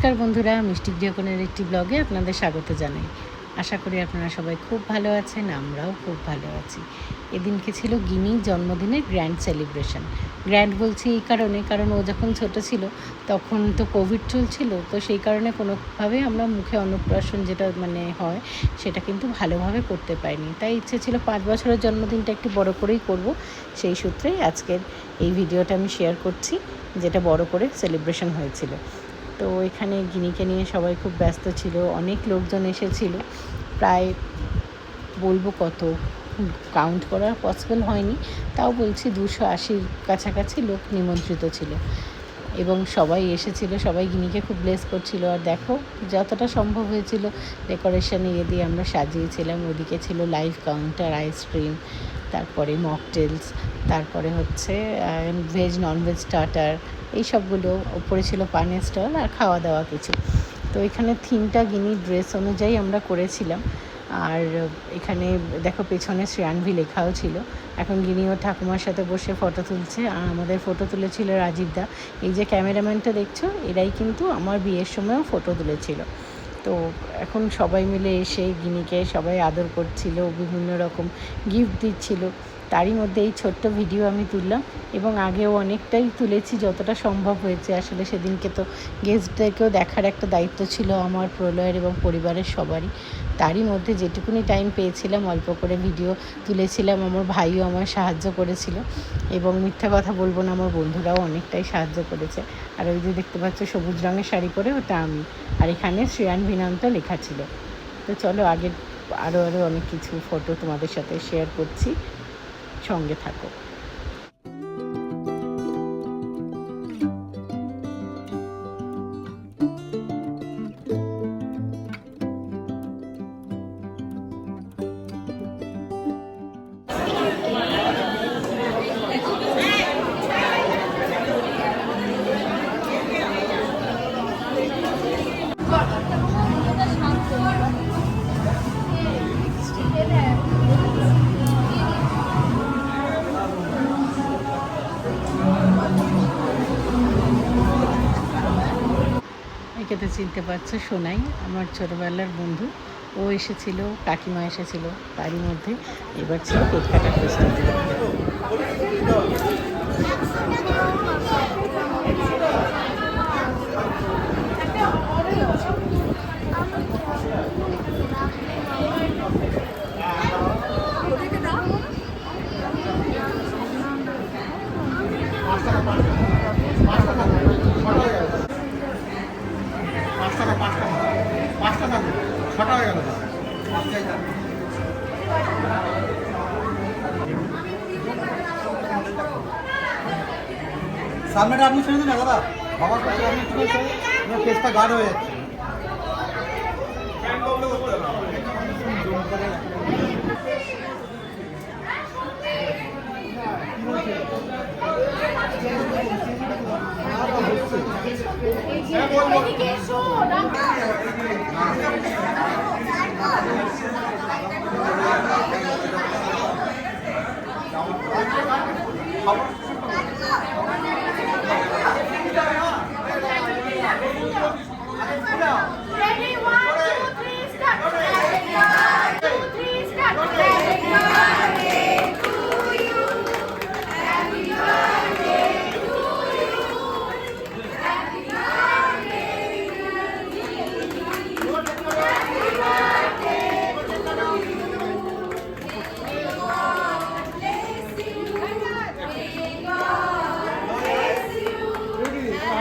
নমস্কার বন্ধুরা, মিষ্টি গৃহকোণের একটি ব্লগে আপনাদের স্বাগত জানাই। আশা করি আপনারা সবাই খুব ভালো আছেন, আমরাও খুব ভালো আছি। এদিনকে ছিল গিনির জন্মদিনের গ্র্যান্ড সেলিব্রেশন। গ্র্যান্ড বলছি এই কারণ ও যখন ছোট ছিল তখন তো কোভিড চলছিল, তো সেই কারণে কোনোভাবেই আমরা মুখে অন্নপ্রাশন যেটা হয় সেটা কিন্তু ভালোভাবে করতে পারিনি। তাই ইচ্ছে ছিল 5 বছরের জন্মদিনটা একটু বড় করেই করব। সেই সূত্রেই আজকের এই ভিডিওটা আমি শেয়ার করছি, যেটা বড় করে সেলিব্রেশন হয়েছিল। তো এখানে গিনিকে নিয়ে সবাই খুব ব্যস্ত ছিল, অনেক লোকজন এসেছিল। প্রায় বলবো কত, কাউন্ট করা পসিবল হয়নি, তাও বলছি 280 কাছাকাছি লোক নিমন্ত্রিত ছিল এবং সবাই এসেছিল। সবাই গিনিকে খুব ব্লেস করছিল। আর দেখো, যতটা সম্ভব হয়েছিল ডেকোরেশন দিয়ে আমরা সাজিয়েছিলাম। ওদিকে ছিল লাইভ কাউন্টার, আইসক্রিম, তারপরে মকটেলস, তারপরে হচ্ছে ভেজ ননভেজ স্টার্টার, এই সবগুলো। ওপরে ছিল পানের স্টল আর খাওয়া দাওয়া কিছু। তো এখানে থিমটা গিনির ড্রেস অনুযায়ী আমরা করেছিলাম। আর এখানে দেখো পেছনে শ্রেয়ানভি লেখাও ছিল। এখন গিনি ওর ঠাকুমার সাথে বসে ফটো তুলছে, আর আমাদের ফটো তুলেছিল রাজীবদা। এই যে ক্যামেরাম্যানটা দেখছো, এরাই কিন্তু আমার বিয়ের সময়ও ফটো তুলেছিল। তো এখন সবাই মিলে এসে গিনিকে সবাই আদর করছিল, বিভিন্ন রকম গিফট দিচ্ছিল। তারই মধ্যে এই ছোট্ট ভিডিও আমি তুললাম, এবং আগেও অনেকটাই তুলেছি যতটা সম্ভব হয়েছে। আসলে সেদিনকে তো গেস্টদেরকেও দেখার একটা দায়িত্ব ছিল আমার, প্রলয়ের এবং পরিবারের সবারই। তারই মধ্যে যেটুকুনি টাইম পেয়েছিলাম অল্প করে ভিডিও তুলেছিলাম। আমার ভাইও আমার সাহায্য করেছিল, এবং মিথ্যা কথা বলবো না, আমার বন্ধুরাও অনেকটাই সাহায্য করেছে। আর ওই যে দেখতে পাচ্ছ সবুজ রঙের শাড়ি পরে, ওটা আমি। আর এখানে শ্রেয়ানভি নামটা লেখা ছিল। তো চলো আগের আরও অনেক কিছু ফটো তোমাদের সাথে শেয়ার করছি, সঙ্গে থাকো। একে তো চিনতে পারছো, সোনাই, আমার ছোটোবেলার বন্ধু। ও এসেছিল, কাকিমা এসেছিল, তারই মধ্যে এবার ছিল কেক কাটার ফেস্টিভ্যাল। সামনেটা আপনি ছেড়ে দিন না দাদা, বাবার কাছে আপনি ঠিক আছে, কেসটা গাঢ় হয়ে যাচ্ছে। Ready, 1, 2, 3, start. Happy birthday to you. Happy birthday to you. Happy birthday to you. Happy birthday to you. May God bless you. May God bless you. Happy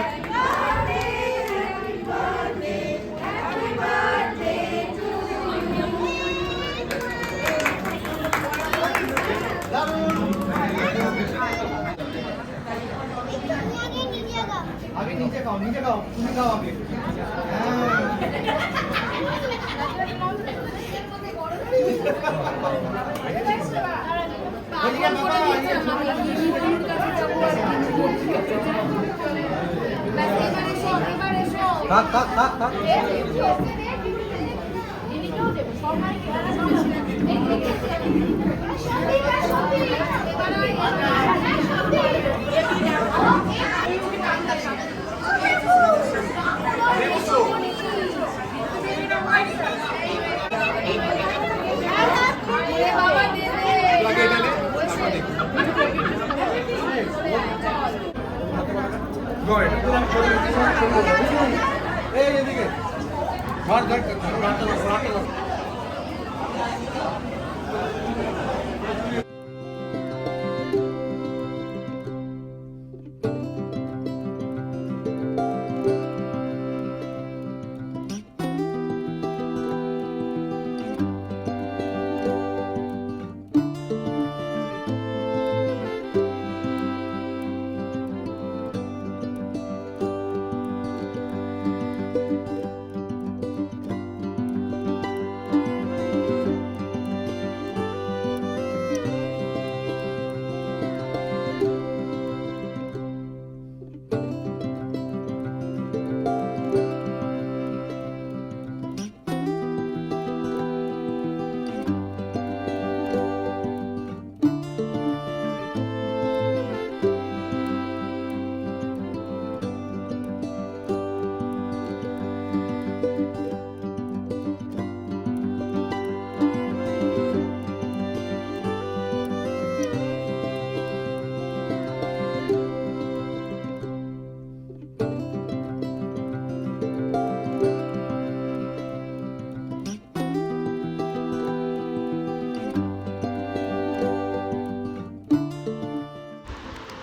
birthday, happy birthday, happy birthday to you. আগে নিচে খাও, তুমি খাও আগে। থাক থাক থাক থাক। Thank you.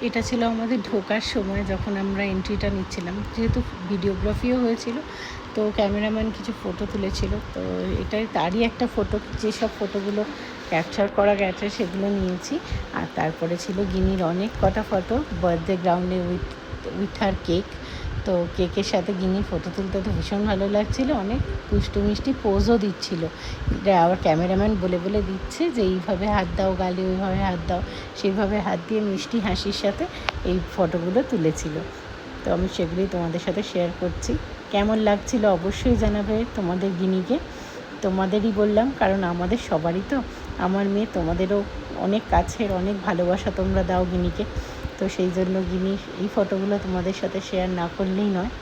এটা ছিল আমাদের ঢোকার সময় যখন আমরা এন্ট্রিটা নিচ্ছিলাম, যেহেতু ভিডিওগ্রাফিও হয়েছিল, তো ক্যামেরাম্যান কিছু ফটো তুলেছিল। তো এটাই তারই একটা ফটো, যেসব ফটোগুলো ক্যাপচার করা গেছে সেগুলো নিয়েছি। আর তারপরে ছিল গিনির অনেক কটা ফটো বার্থডে গ্রাউন্ডে উইথ হার কেক। তো কেকের সাথে গিনির ফটো তুলতে তো ভীষণ ভালো লাগছিলো, অনেক পুষ্টি মিষ্টি পোজও দিচ্ছিল। এটা আবার ক্যামেরাম্যান বলে বলে দিচ্ছে যে এইভাবে হাত দাও গালে, ওইভাবে হাত দাও, সেইভাবে হাত দিয়ে মিষ্টি হাসির সাথে এই ফটোগুলো তুলেছিল। তো আমি সেগুলোই তোমাদের সাথে শেয়ার করছি। কেমন লাগছিল অবশ্যই জানাবে তোমাদের গিনিকে। তোমাদেরই বললাম, কারণ আমাদের সবারই তো, আমার মেয়ে, তোমাদেরও অনেক কাছের, অনেক ভালোবাসা তোমরা দাও গিনিকে। তো সেই জন্য গিনি এই ফটোগুলো তোমাদের সাথে শেয়ার না করলেই নয়।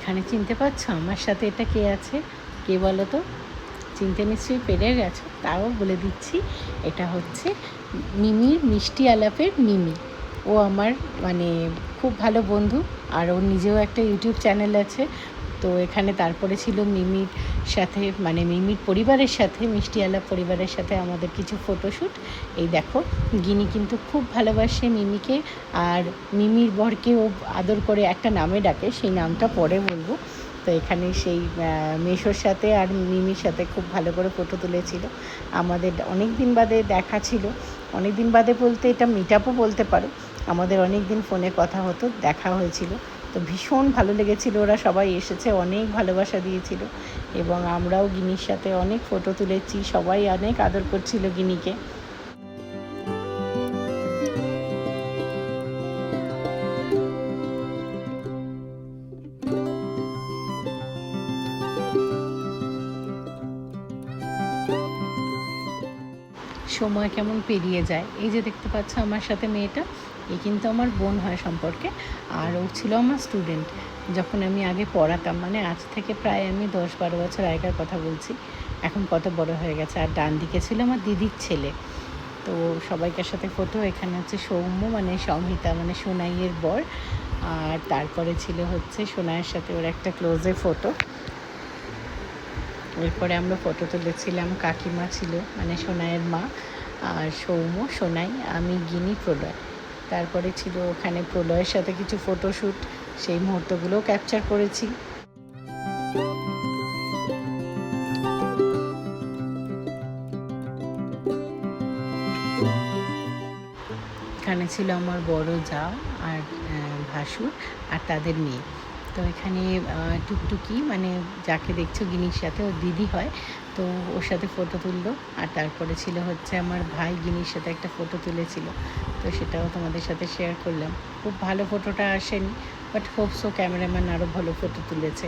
এখানে চিনতে পারছো আমার সাথে এটা কে আছে? কে বলো তো? চিনতে নিশ্চয়ই পেরে গেছো, তাও বলে দিচ্ছি। এটা হচ্ছে মিমির মিষ্টি আলাপের মিমি। ও আমার মানে খুব ভালো বন্ধু, আর ওর নিজেও একটা ইউটিউব চ্যানেল আছে। তো এখানে তারপরে ছিল মিমির সাথে, মানে মিমির পরিবারের সাথে, মিষ্টি আলাপ পরিবারের সাথে আমাদের কিছু ফটোশ্যুট। এই দেখো, গিনি কিন্তু খুব ভালোবাসে মিমিকে, আর মিমির বরকে ও আদর করে একটা নামে ডাকে, সেই নামটা পরে বলবো। তো এখানে সেই মেশোর সাথে আর মিমির সাথে খুব ভালো করে ফটো তুলেছিল। আমাদের অনেক দিন বাদে দেখা ছিল, অনেক দিন বাদে বলতে এটা মিট আপও বলতে পারো। আমাদের অনেক দিন ফোনে কথা হতো, দেখা হয়েছিল। তো ভীষণ ভালো লেগেছিল, ওরা সবাই এসেছে, অনেক ভালোবাসা দিয়েছিল, এবং আমরাও গিনির সাথে অনেক ফটো তুলেছি। সবাই অনেক আদর করছিল গিনিকে। সময় কেমন পেরিয়ে যায়। এই যে দেখতে পাচ্ছ আমার সাথে মেয়েটা, এ কিন্তু আমার বোন হয় সম্পর্কে, আর ও ছিল আমার স্টুডেন্ট যখন আমি আগে পড়াতাম, মানে আজ থেকে প্রায় আমি 10-12 বছর আগেকার কথা বলছি। এখন কত বড় হয়ে গেছে। আর ডান দিকে ছিল আমার দিদির ছেলে। তো সবাইকার সাথে ফটো। এখানে হচ্ছে সৌম্য মানে সংহিতা মানে সোনাইয়ের বর, আর তারপরে ছিল হচ্ছে সোনাইয়ের সাথে ওর একটা ক্লোজে ফটো। এরপরে আমরা ফটো তুলেছিলাম, কাকিমা ছিল মানে সোনাইয়ের মা, আর সৌম্য, সোনাই, আমি, গিনি, প্রলয়। তারপরে ছিল ওখানে প্রলয়ের সাথে কিছু ফটোশ্যুট, সেই মুহূর্তগুলোও ক্যাপচার করেছি। এখানে ছিল আমার বড় জা আর ভাসুর আর তাদের মেয়ে। তো এখানে টুকটুকি মানে যাকে দেখছো গিনির সাথে ওর দিদি হয়, তো ওর সাথে ফটো তুললো। আর তারপরে ছিল হচ্ছে আমার ভাই গিনির সাথে একটা ফটো তুলেছিল, তো সেটাও তোমাদের সাথে শেয়ার করলাম। খুব ভালো ফটোটা আসেনি, বাট হোপসো ক্যামেরাম্যান আরও ভালো ফটো তুলেছে।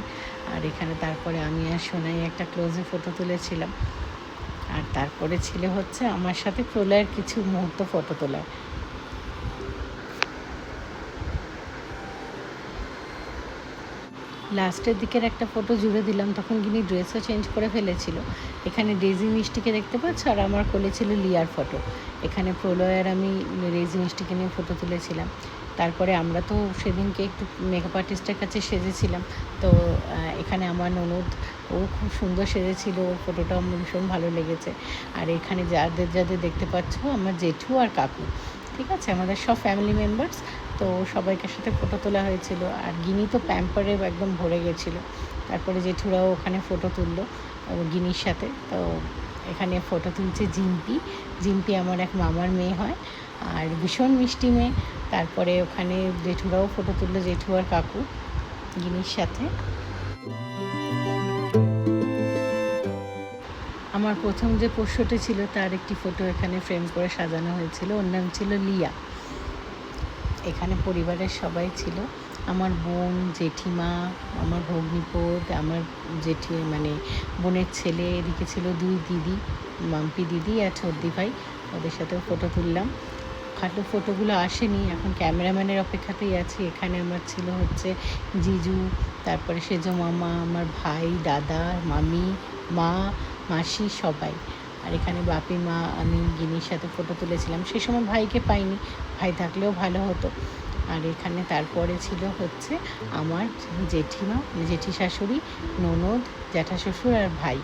আর এখানে তারপরে আমি আর সোনাই একটা ক্লোজে ফটো তুলেছিলাম। আর তারপরে ছিল হচ্ছে আমার সাথে প্রলয়ের কিছু মুহূর্ত ফটো তোলার। লাস্টের দিকের একটা ফটো জুড়ে দিলাম, তখন গিনি ড্রেসও চেঞ্জ করে ফেলেছিল। এখানে ডেজি মিষ্টিকে দেখতে পাচ্ছ, আর আমার কোলে ছিল লিয়ার ফটো। এখানে প্রলয় আর আমি ডেজি মিষ্টিকে নিয়ে ফটো তুলেছিলাম। তারপরে আমরা তো সেদিনকে একটু মেকআপ আর্টিস্টের কাছে সেজেছিলাম, তো এখানে আমার ননদ, ও খুব সুন্দর সেজেছিল, ওর ফটোটাও আমার ভীষণ ভালো লেগেছে। আর এখানে যাদের যাদের দেখতে পাচ্ছ আমার জেঠু আর কাকু, ঠিক আছে, আমাদের সব ফ্যামিলি মেম্বার্স। তো সবাইকার সাথে ফটো তোলা হয়েছিল। আর গিনি তো প্যাম্পারে একদম ভরে গেছিলো। তারপরে জেঠুরাও ওখানে ফটো তুললো গিনির সাথে। তো এখানে ফটো তুলছে জিম্পি। জিম্পি আমার এক মামার মেয়ে হয়, আর ভীষণ মিষ্টি মেয়ে। তারপরে ওখানে জেঠুরাও ফটো তুললো, জেঠু আর কাকু গিনির সাথে। আমার প্রথম যে পোষ্যটি ছিল তার একটি ফটো এখানে ফ্রেম করে সাজানো হয়েছিল, ওর নাম ছিল লিয়া। এখানে পরিবারের সবাই ছিল, আমার বোন, জেঠিমা, আমার ভগ্নিপদ, আমার জেঠি মানে বোনের ছেলে, এদিকে ছিল 2 দিদি, মাম্পি দিদি আর ছোদ্দি ভাই, ওদের সাথেও ফটো তুললাম। খাটো ফটোগুলো আসেনি, এখন ক্যামেরাম্যানের অপেক্ষাতেই আছি। এখানে আমার ছিল হচ্ছে জিজু, তারপরে সেজো মামা, আমার ভাই, দাদা, মামি, মা, মাসি সবাই। আর এখানে বাপি মা, আমি গিনির সাথে ফটো তুলেছিলাম। সে সময় ভাইকে পাইনি, ভাই থাকলেও ভালো হতো। আর এখানে তারপরে ছিল হচ্ছে আমার জেঠিমা, জেঠি শাশুড়ি, ননদ, জ্যাঠা শ্বশুর আর ভাই।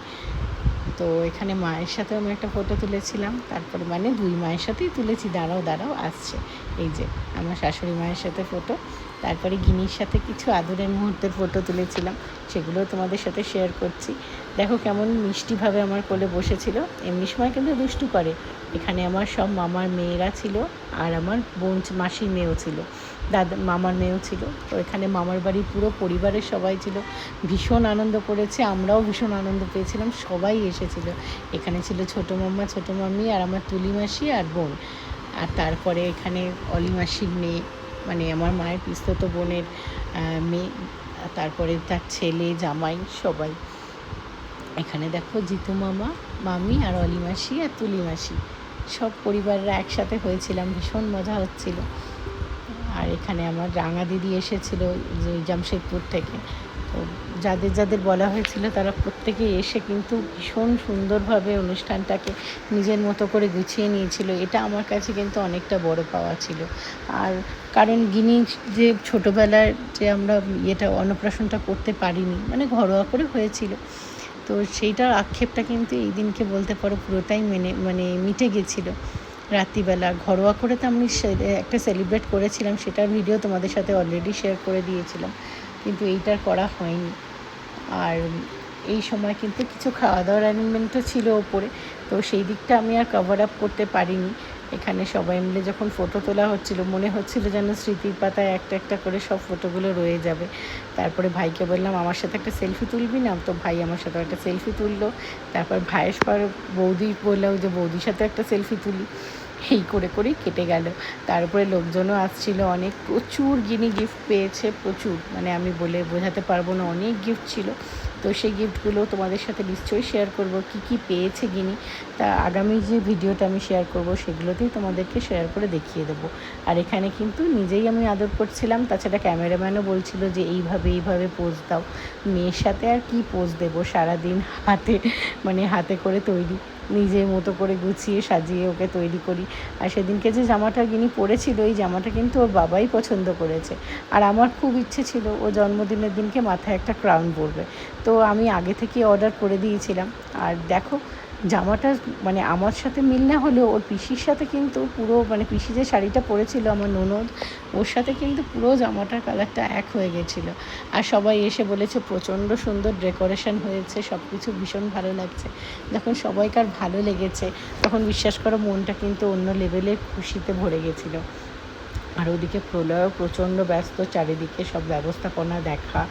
তো এখানে মায়ের সাথেও আমি একটা ফটো তুলেছিলাম। তারপরে মানে 2 মায়ের সাথেই তুলেছি, দাঁড়াও আসছে, এই যে আমার শাশুড়ি মায়ের সাথে ফটো। তারপরে গিনির সাথে কিছু আদরের মুহূর্তের ফটো তুলেছিলাম, সেগুলোও তোমাদের সাথে শেয়ার করছি। দেখো কেমন মিষ্টিভাবে আমার কোলে বসেছিল। এমনি সময় কিন্তু দুষ্টু করে। এখানে আমার সব মামার মেয়েরা ছিল, আর আমার বোন মাসির মেয়েও ছিল, দাদা মামার মেয়েও ছিল। তো এখানে মামার বাড়ির পুরো পরিবারের সবাই ছিল, ভীষণ আনন্দ করেছে, আমরাও ভীষণ আনন্দ পেয়েছিলাম, সবাই এসেছিল। এখানে ছিল ছোটো মাম্মা, ছোটো মাম্মি আর আমার তুলি মাসি আর বোন। আর তারপরে এখানে অলি মাসির মেয়ে মানে আমার মায়ের পিস্তত বোনের মেয়ে, তারপরে তার ছেলে, জামাই সবাই। এখানে দেখো জিতু মামা, মামি আর অলি মাসি আর তুলি মাসি, সব পরিবাররা একসাথে হয়েছিলাম, ভীষণ মজা হচ্ছিল। আর এখানে আমার রাঙা দিদি এসেছিল যে জামশেদপুর থেকে। তো যাদের যাদের বলা হয়েছিল তারা প্রত্যেকে এসে কিন্তু ভীষণ সুন্দরভাবে অনুষ্ঠানটাকে নিজের মতো করে গুছিয়ে নিয়েছিল। এটা আমার কাছে কিন্তু অনেকটা বড় পাওয়া ছিল। আর কারণ গিনি যে ছোটোবেলায় যে আমরা অন্নপ্রাশনটা করতে পারিনি, মানে ঘরোয়া করে হয়েছিল, তো সেইটার আক্ষেপটা কিন্তু এই দিনকে বলতে পারো পুরোটাই মিটে গেছিলো। রাত্রিবেলা ঘরোয়া করে তো আমি একটা সেলিব্রেট করেছিলাম, সেটার ভিডিও তোমাদের সাথে অলরেডি শেয়ার করে দিয়েছিলাম, কিন্তু এইটার করা হয়নি। আর এই সময় কিন্তু কিছু খাওয়া দাওয়ার অ্যারেঞ্জমেন্টও ছিল ওপরে, তো সেই দিকটা আমি আর কভার আপ করতে পারিনি। এখানে সবাই মিলে যখন ফটো তোলা হচ্ছিল, মনে হচ্ছিল যেন স্মৃতির পাতায় একটা একটা করে সব ফটোগুলো রয়ে যাবে। তারপরে ভাইকে বললাম আমার সাথে একটা সেলফি তুলবি না, তো ভাই আমার সাথে একটা সেলফি তুললো। তারপর ভাইয়ের পর বৌদি বললো যে বৌদির সাথে একটা সেলফি তুলি। এই করে করেই কেটে গেল। তারপরে লোকজনও আসছিল অনেক, প্রচুর গিনি গিফট পেয়েছে, প্রচুর, মানে আমি বলে বোঝাতে পারবো না, অনেক গিফট ছিল। তো সেই গিফটগুলো তোমাদের সাথে নিশ্চয়ই শেয়ার করব, কি কি পেয়েছে গিনি। তা আগামী যে ভিডিওটা আমি শেয়ার করব সেগুলোতেই তোমাদেরকে শেয়ার করে দেখিয়ে দেবো। আর এখানে কিন্তু নিজেই আমি আদর করছিলাম, তাছাড়া ক্যামেরাম্যানও বলছিল যে এইভাবে পোজ দাও। মেয়ের সাথে আর কি পোজ দেবো, সারাদিন হাতে করে তৈরি, নিজের মতো করে গুছিয়ে সাজিয়ে ওকে তৈরি করি। আর সেদিনকে যে জামাটা গিনি পরেছিল, এই জামাটা কিন্তু ওর বাবাই পছন্দ করেছে। আর আমার খুব ইচ্ছে ছিল ও জন্মদিনের দিনকে মাথায় একটা ক্রাউন পরবে, তো আমি আগে থেকে অর্ডার করে দিয়েছিলাম। আর দেখো জামাটা মানে আমার সাথে মিল না হলেও ওর পিসির সাথে কিন্তু পুরো, মানে পিসি যে শাড়িটা পরেছিল আমার ননদ, ওর সাথে কিন্তু পুরো জামাটার কালারটা এক হয়ে গেছিলো। আর সবাই এসে বলেছে প্রচণ্ড সুন্দর ডেকোরেশন হয়েছে, সব কিছু ভীষণ ভালো লাগছে। যখন সবাইকার ভালো লেগেছে তখন বিশ্বাস করো মনটা কিন্তু অন্য লেভেলের খুশিতে ভরে গেছিলো। আর ওদিকে প্রলয়ও প্রচণ্ড ব্যস্ত, চারিদিকে সব ব্যবস্থাপনা দেখা।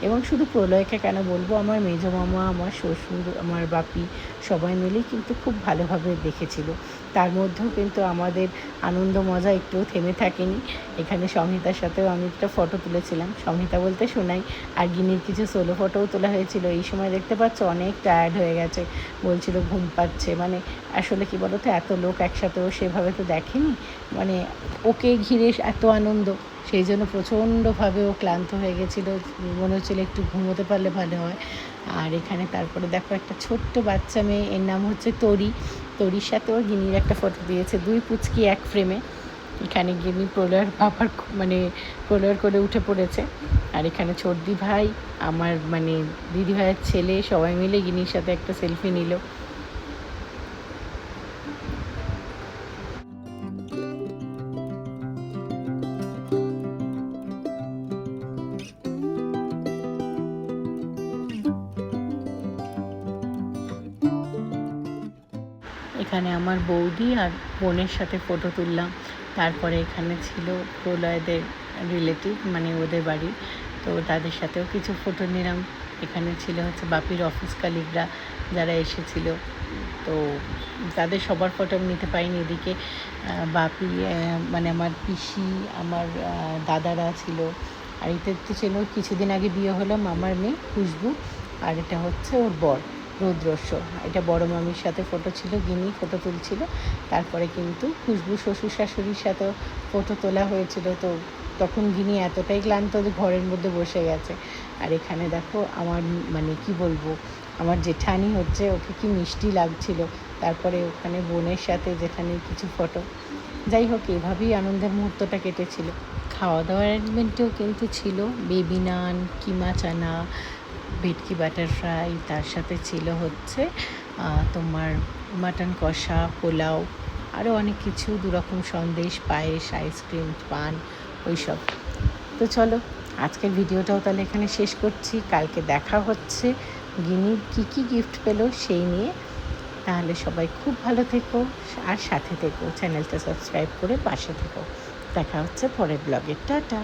এবং শুধু প্রলয়কে কেন বলবো, আমার মেজো মামা, আমার শ্বশুর, আমার বাপি সবাই মিলেই কিন্তু খুব ভালোভাবে দেখেছিল। তার মধ্যেও কিন্তু আমাদের আনন্দ মজা একটুও থেমে থাকেনি। এখানে সংহিতার সাথেও আমি একটা ফটো তুলেছিলাম, সংহিতা বলতে শোনাই। আর গিনির কিছু সোলো ফটোও তোলা হয়েছিল। এই সময় দেখতে পাচ্ছ অনেক টায়ার্ড হয়ে গেছে, বলছিল ঘুম পাচ্ছে। মানে আসলে কি বলো তো, এত লোক একসাথেও সেভাবে তো দেখেনি, মানে ওকে ঘিরে এত আনন্দ, সেই জন্য প্রচণ্ডভাবে ও ক্লান্ত হয়ে গেছিলো, মনে হচ্ছিলো একটু ঘুমোতে পারলে ভালো হয়। আর এখানে তারপরে দেখো একটা ছোট্ট বাচ্চা মেয়ে, এর নাম হচ্ছে তরি। তরির সাথেও গিনির একটা ফটো দিয়েছে, দুই পুচকি এক ফ্রেমে। এখানে গিনি প্রলয়ের বাবার প্রলয়ের করে উঠে পড়েছে। আর এখানে ছোটদি ভাই, আমার মানে দিদি ভাইয়ের ছেলে, সবাই মিলে গিনির সাথে একটা সেলফি নিল। এখানে আমার বৌদি আর বোনের সাথে ফটো তুললাম। তারপরে এখানে ছিল প্রলয়দের রিলেটিভ, মানে ওদের বাড়ি, তো তাদের সাথেও কিছু ফটো নিলাম। এখানে ছিল হচ্ছে বাপির অফিস কালিগরা যারা এসেছিল, তো তাদের সবার ফটো আমি নিতে পারিনি। এদিকে বাপি, মানে আমার পিসি, আমার দাদারা ছিল। আর এটা ছিল কিছুদিন আগে বিয়ে হলো মামার মেয়ে খুশবু, আর এটা হচ্ছে ওর বর রুদ্রস্য। এটা বড় মামির সাথে ফটো ছিল, গিনি ফটো তুলছিল। তারপরে কিন্তু খুশবু শ্বশুর শাশুড়ির সাথেও ফটো তোলা হয়েছিল। তো তখন গিনি এতটাই ক্লান্ত যে ঘরের মধ্যে বসে গেছে। আর এখানে দেখো আমার, মানে কি বলবো, আমার জেঠানি হচ্ছে, ওকে কি মিষ্টি লাগছিল। তারপরে ওখানে বোনের সাথে জেঠানির কিছু ফটো। যাই হোক, এভাবেই আনন্দের মুহূর্তটা কেটেছিল। খাওয়া দাওয়ার অ্যারেঞ্জমেন্টেও কিন্তু ছিল বেবি নান, কিমা চানা, ভেটকি বাটার ফ্রাই, তার সাথে ছিল হচ্ছে তোমার মাটন কষা, পোলাও, আরও অনেক কিছু, দুরকম সন্দেশ, পায়েস, আইসক্রিম, পান, ওইসব। তো চলো আজকের ভিডিওটাও তাহলে এখানে শেষ করছি। কালকে দেখা হচ্ছে গিনি কী কী গিফট পেলো সেই নিয়ে। তাহলে সবাই খুব ভালো থেকো আর সাথে থেকো, চ্যানেলটা সাবস্ক্রাইব করে পাশে থেকো। দেখা হচ্ছে পরের ব্লগে। টাটা।